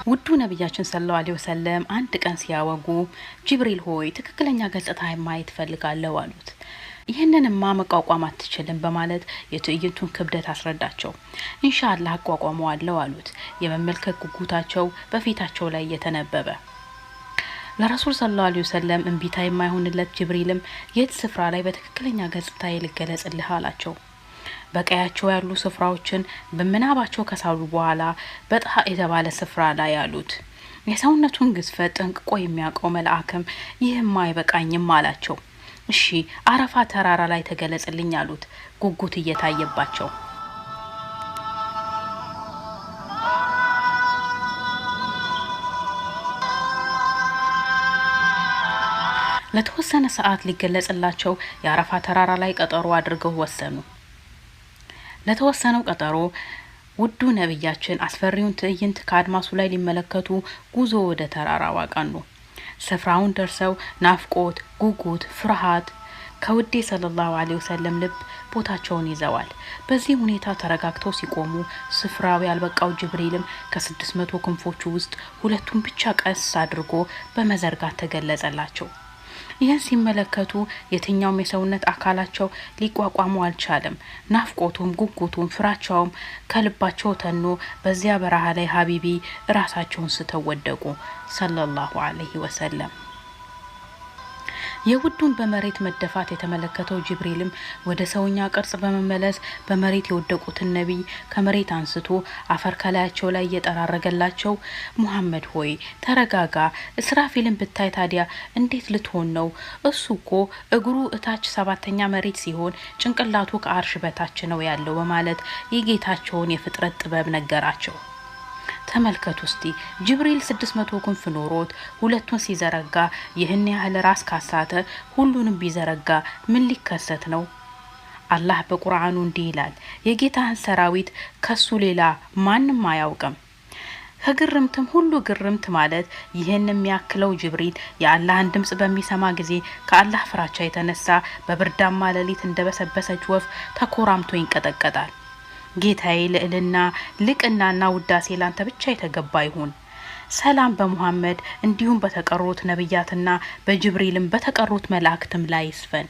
ውዱ ነብያችን ሰለላሁ ዐለይሂ ወሰለም አንድ ቀን ሲያወጉ ጅብሪል ሆይ ትክክለኛ ገጽታ ማየት ፈልጋለሁ አሉት። ይህንንማ መቋቋም አትችልም በማለት የትዕይንቱን ክብደት አስረዳቸው። ኢንሻአላህ አቋቋመዋለሁ አሉት። የመመልከት ጉጉታቸው በፊታቸው ላይ የተነበበ ለረሱል ሰለላሁ ዐለይሂ ወሰለም እንቢታ የማይሆንለት ጅብሪልም የት ስፍራ ላይ በትክክለኛ ገጽታ ይልገለጽልህ አላቸው። በቀያቸው ያሉ ስፍራዎችን በመናባቸው ከሳሉ በኋላ በጣ የተባለ ስፍራ ላይ ያሉት የሰውነቱን ግዝፈት ጠንቅቆ የሚያውቀው መልአክም ይህማ አይበቃኝም አላቸው። እሺ አረፋ ተራራ ላይ ተገለጽልኝ አሉት። ጉጉት እየታየባቸው ለተወሰነ ሰዓት ሊገለጽላቸው የአረፋ ተራራ ላይ ቀጠሮ አድርገው ወሰኑ። ለተወሰነው ቀጠሮ ውዱ ነብያችን አስፈሪውን ትዕይንት ከአድማሱ ላይ ሊመለከቱ ጉዞ ወደ ተራራው አቀኑ። ስፍራውን ደርሰው ናፍቆት፣ ጉጉት፣ ፍርሃት ከውዴ ሰለላሁ ዐለይሂ ወሰለም ልብ ቦታቸውን ይዘዋል። በዚህ ሁኔታ ተረጋግተው ሲቆሙ ስፍራው ያልበቃው ጅብሪልም ከ600 ክንፎቹ ውስጥ ሁለቱን ብቻ ቀስ አድርጎ በመዘርጋት ተገለጸላቸው። ይህን ሲመለከቱ የትኛውም የሰውነት አካላቸው ሊቋቋሙ አልቻለም። ናፍቆቱም ጉጉቱም ፍራቻውም ከልባቸው ተኖ በዚያ በረሃ ላይ ሀቢቢ ራሳቸውን ስተው ወደቁ ሰለላሁ ዐለይሂ ወሰለም። የውዱን በመሬት መደፋት የተመለከተው ጅብሪልም ወደ ሰውኛ ቅርጽ በመመለስ በመሬት የወደቁትን ነብይ ከመሬት አንስቶ አፈር ከላያቸው ላይ እየጠራረገላቸው ሙሐመድ ሆይ ተረጋጋ፣ እስራፊልን ብታይ ታዲያ እንዴት ልትሆን ነው? እሱ እኮ እግሩ እታች 7ኛ መሬት ሲሆን ጭንቅላቱ ከአርሽ በታች ነው ያለው በማለት የጌታቸውን የፍጥረት ጥበብ ነገራቸው። ተመልከቱ እስቲ ጅብሪል 600 ክንፍ ኖሮት ሁለቱን ሲዘረጋ ይህን ያህል ራስ ካሳተ ሁሉንም ቢዘረጋ ምን ሊከሰት ነው? አላህ በቁርአኑ እንዲህ ይላል፣ የጌታህን ሰራዊት ከሱ ሌላ ማንም አያውቅም። ከግርምትም ሁሉ ግርምት ማለት ይህን የሚያክለው ጅብሪል የአላህን ድምጽ በሚሰማ ጊዜ ከአላህ ፍራቻ የተነሳ በብርዳማ ሌሊት እንደበሰበሰች ወፍ ተኮራምቶ ይንቀጠቀጣል። ጌታዬ ልዕልና ልቅናና ውዳሴ ላንተ ብቻ የተገባ ይሁን። ሰላም በሙሐመድ እንዲሁም በተቀሩት ነብያትና በጅብሪልም በተቀሩት መላእክትም ላይ ይስፈን።